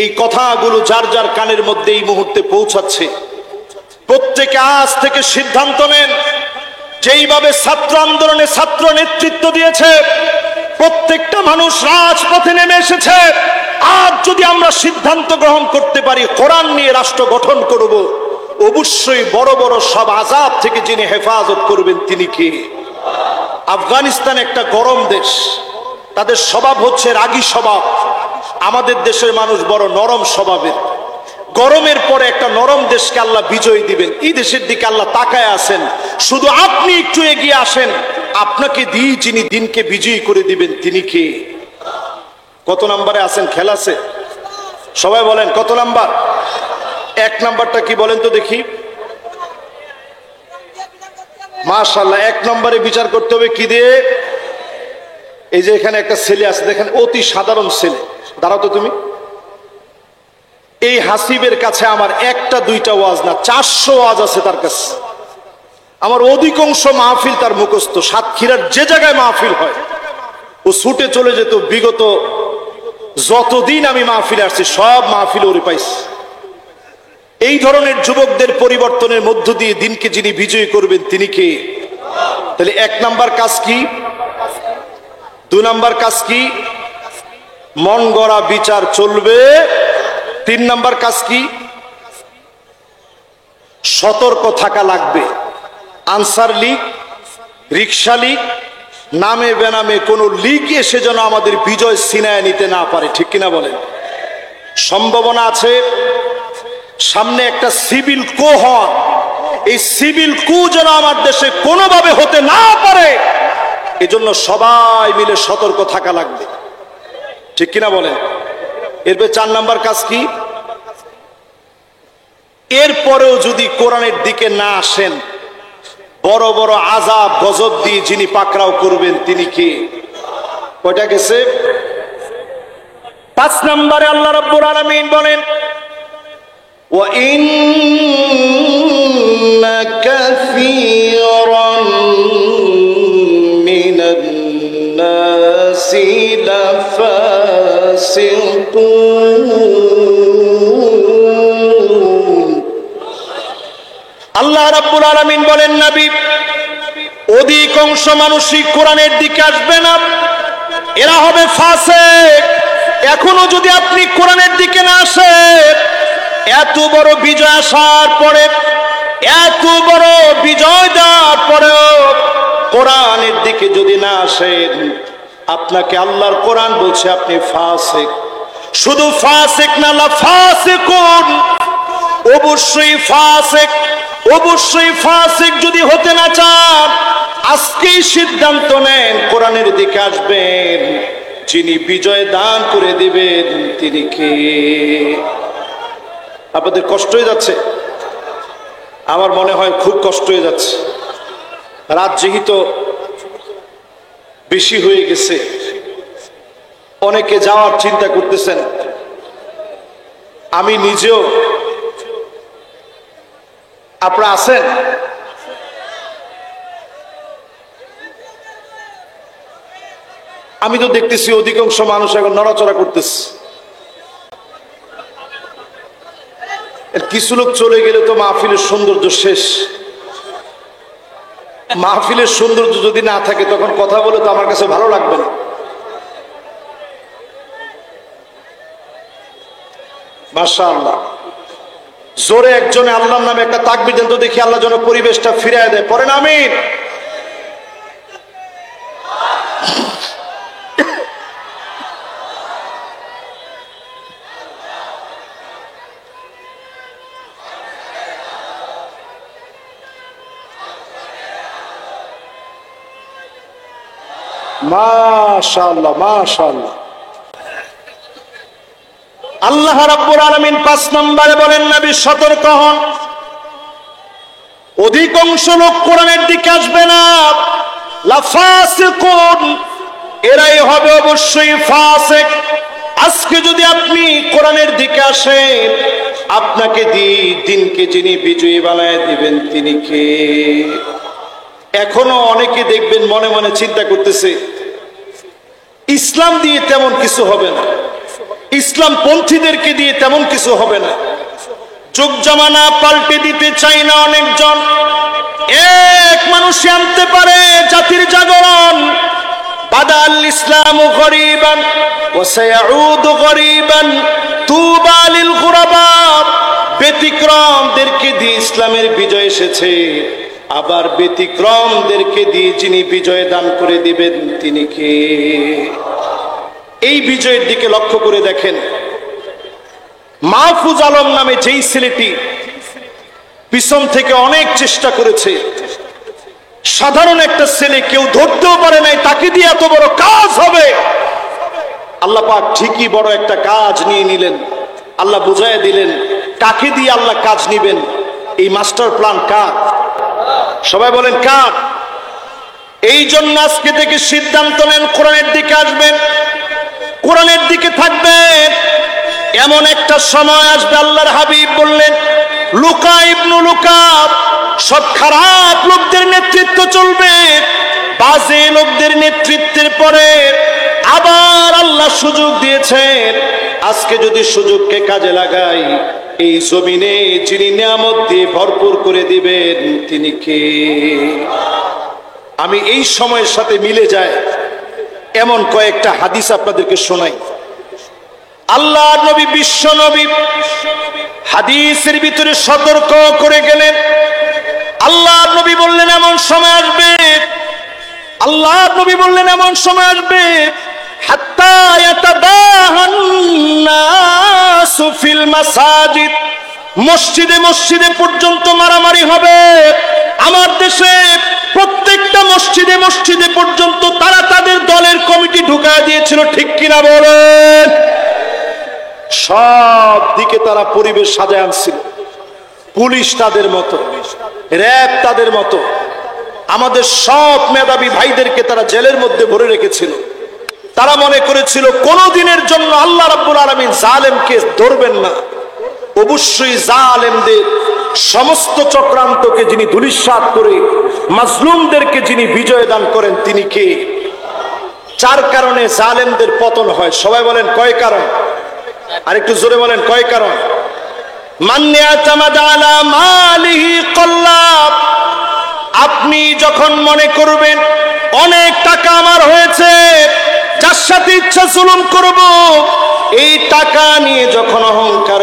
এই কথাগুলো যার যার কানের মধ্যে এই মুহূর্তে পৌঁছাচ্ছে, প্রত্যেকে আজ থেকে সিদ্ধান্ত নেন, যেইভাবে ছাত্র আন্দোলনে ছাত্র নেতৃত্ব দিয়েছে, প্রত্যেকটা মানুষ রাজপথে নেমে এসেছে। আজ যদি আমরা সিদ্ধান্ত গ্রহণ করতে পারি কোরআন নিয়ে রাষ্ট্র গঠন করব, অবশ্যই বড় বড় সব আযাব থেকে যিনি হেফাজত করবেন তিনি কি? আফগানিস্তান একটা গরম দেশ, তাদের স্বভাব হচ্ছে রাগী স্বভাব। আমাদের দেশের মানুষ বড় নরম স্বভাবের। গরমের পরে একটা নরম দেশকে আল্লাহ বিজয় দিবেন, এই দেশের দিকে আল্লাহ তাকায় আছেন। শুধু আপনি একটু এগিয়ে আসেন, আপনাকে দিয়ে যিনি দিনকে বিজয়ী করে দিবেন তিনি কে? কত নম্বরে আছেন? খেলা আছে? সবাই বলেন কত নাম্বার? 1 নাম্বারটা কি বলেন তো দেখি? মাশাআল্লাহ, 1 নম্বরে বিচার করতে হবে কি দিয়ে? এই যে এখানে একটা ছেলে আছে দেখেন, অতি সাধারণ ছেলে। দাঁড়াও তো তুমি। এই হাসিবের কাছে আমার একটা দুইটা ওয়াজ না, 400 ওয়াজ আছে তার কাছে। আমার অধিকাংশ মাহফিল তার মুখস্থ। সাতক্ষীরার যে জায়গায় মাহফিল হয় ও ছুটে চলে যেত। বিগত যতদিন আমি মাহফিলে আসছি সব মাহফিল ওরে পাইছি। এই ধরনের যুবকদের পরিবর্তনের মধ্য দিয়ে দিনকে যিনি বিজয়ী করবেন তিনি কে? তাহলে 1 নাম্বার কাজ কি? 2 নাম্বার কাজ কি? মন গড়া বিচার চলবে। 3 নাম্বার কাজ কি? সতর্ক থাকা লাগবে। আনসার লীগ, রিকশা লীগ, নামে বেনামে কোন লীগ এসে যেন আমাদের বিজয় ছিনায় নিতে না পারে, ঠিক কিনা বলেন? সম্ভাবনা আছে সামনে একটা সিভিল কো হয়, এই সিভিল কু যেন আমার দেশে কোনোভাবে হতে না পারে, এজন্য সবাই মিলে সতর্ক থাকা লাগবে, ঠিক কিনা বলেন? এরপরে 4 নাম্বার কাজ কি? এরপরেও যদি কোরআনের দিকে না আসেন, বড় বড় আযাব গজব দিয়ে যিনি পাকড়াও করবেন তিনি কে? কয়টা গেছে? 5 নম্বরে আল্লাহ রাব্বুল আলামিন বলেন, ওয়া ইন্না কাসীরান মিনান নাসি লাফাসিকুন। আল্লাহ রাব্বুল আলামিন বলেন, নবী অধিকাংশ মানুষই কোরআনের দিকে আসবে না, এরা হবে ফাসিক। এখনো যদি আপনি কোরআনের দিকে না আসেন, এত বড় বিজয় আসার পরে, এত বড় বিজয় দেওয়ার পরেও কোরআনের দিকে যদি না আসেন, আপনাকে আল্লাহর কোরআন বলছে আপনি ফাসিক। শুধু ফাসিক না, লা ফাসিকুন, অবশ্যই ফাসিক। অবশ্যই ফাসিক যদি হতে না চান, আজকেই সিদ্ধান্ত নেন কোরআনের দিকে আসবেন। যিনি বিজয় দান করে দিবেন তিনি কে? আপনাদের কষ্ট হয়ে যাচ্ছে? আমার মনে হয় খুব কষ্ট হয়ে যাচ্ছে। রাত যেহেতু বেশি হয়ে গেছে, অনেকে যাওয়ার চিন্তা করতেছেন, আমি নিজেও। আপনারা আছেন? আমি তো দেখতেছি অধিকাংশ মানুষ এখন নড়াচড়া করতেছে। কিছু লোক চলে গেলে তো মাহফিলের সৌন্দর্য শেষ। মাহফিলের সৌন্দর্য যদি না থাকে, তখন কথা বলে তো আমার কাছে ভালো লাগবে না। মাশাআল্লাহ, জোরে একজনে আল্লাহর নামে একটা তাকবীর দেন তো দেখি, আল্লাহ যেন পরিবেশটা ফিরিয়ে দেয়। পড়েন আমিন। মাশাআল্লাহ, মাশাআল্লাহ। আল্লাহ রাব্বুল আলামিন 5 নম্বরে বলেন, নবী সতর্ক হন, অধিকাংশ লোক কোরআনের দিকে আসবে না, লা ফাসিকুন, এরাই হবে অবশ্যই ফাসিক। আজকে যদি আপনি কোরআনের দিকে আসেন, আপনাকে দিনকে যিনি বিজয়ী বানায় দিবেন তিনি কে? এখনো অনেকে দেখবেন মনে মনে চিন্তা করতেছে, ইসলাম দিয়ে তেমন কিছু হবে না, ইসলাম পন্থীদেরকে দিয়ে তেমন কিছু হবে না। যুগ জামানা পাল্টে দিতে চাই না অনেকজন। এক মানুষই আনতে পারে জাতির জাগরণ। বাদাল ইসলামু গরীবান ওয়া সায়াউদু গরীবান তুবা লিল গুরাবা। ব্যতিক্রমদেরকে দিয়ে ইসলামের বিজয় এসেছে, আবার ব্যতিক্রমদেরকে দিয়ে যিনি বিজয় দান করে দিবেন তিনি কে? এই বিজয়ের দিকে লক্ষ্য করে দেখেন, মাহফুজ আলম নামে যেই ছেলেটি পিছন থেকে অনেক চেষ্টা করেছে, সাধারণ একটা ছেলে, কেউ ধরতেও পারে নাই তাকে দিয়ে এত বড় কাজ হবে। আল্লাহ পাক ঠিকই বড় একটা কাজ নিয়ে নিলেন। আল্লাহ বুঝাইয়া দিলেন কাকে দিয়ে আল্লাহ কাজ নিবেন। এই মাস্টার প্ল্যান কার? সবাই বলেন কার? এই জন্য আজকে থেকে সিদ্ধান্ত নেন কোরআনের দিকে আসবেন, কোরআনের দিকে থাকবেন। এমন একটা সময় আসবে, আল্লাহর হাবিব বললেন, লুকা ইবনু লুকা, সব খারাপ লোকদের নেতৃত্ব চলবে, বাজে লোকদের নেতৃত্বের পরে আবার আল্লাহ সুযোগ দিয়েছেন। আজকে যদি সুযোগকে কাজে লাগাই, এই জমিনে যিনি নিয়ামত দিয়ে ভরপুর করে দিবেন তিনি কে? আমি এই সময়ের সাথে মিলে যায় এমন কয়েকটা হাদিস আপনাদেরকে শোনাই। আল্লাহর নবী, বিশ্ব নবী হাদিসের ভিতরে সতর্ক করে গেলেন। আল্লাহর নবী বললেন এমন সময় আসবে, আল্লাহর নবী বললেন এমন সময় আসবে, হাত্তা ইয়াতাবাহান নাসু ফিল মাসাজিদ, মসজিদে মসজিদে পর্যন্ত মারামারি হবে। আমার দেশে প্রত্যেকটা মসজিদে মসজিদে পর্যন্ত তারা তাদের দলের কমিটি ঢুকায় দিয়েছিল, ঠিক কিনা বলেন? সব দিকে তারা পরিবেশ সাজায় আনছিল। পুলিশ তাদের মতো, র‍্যাব তাদের মতো, আমাদের সব মেধাবী ভাইদেরকে তারা জেলের মধ্যে ভরে রেখেছিল। তারা মনে করেছিল কোনদিনের জন্য আল্লাহ রাব্বুল আলামিন জালেমকে ধরবেন না। অবশ্যই জালেমদের সমস্ত চক্রান্তকে যিনি ধূলিসাৎ করে মাজলুমদেরকে যিনি বিজয় দান করেন তিনি কে? 4 কারণে জালেমদের পতন হয়। সবাই বলেন কয় কারণ? আরেকটু জোরে বলেন কয় কারণ? মান ইয়াতামাদা আলা মালিহি কল্লাব, আপনি যখন মনে করবেন অনেক টাকা আমার হয়েছে, যার সাথে ইচ্ছা জুলুম করব, এই টাকা নিয়ে যখন অহংকার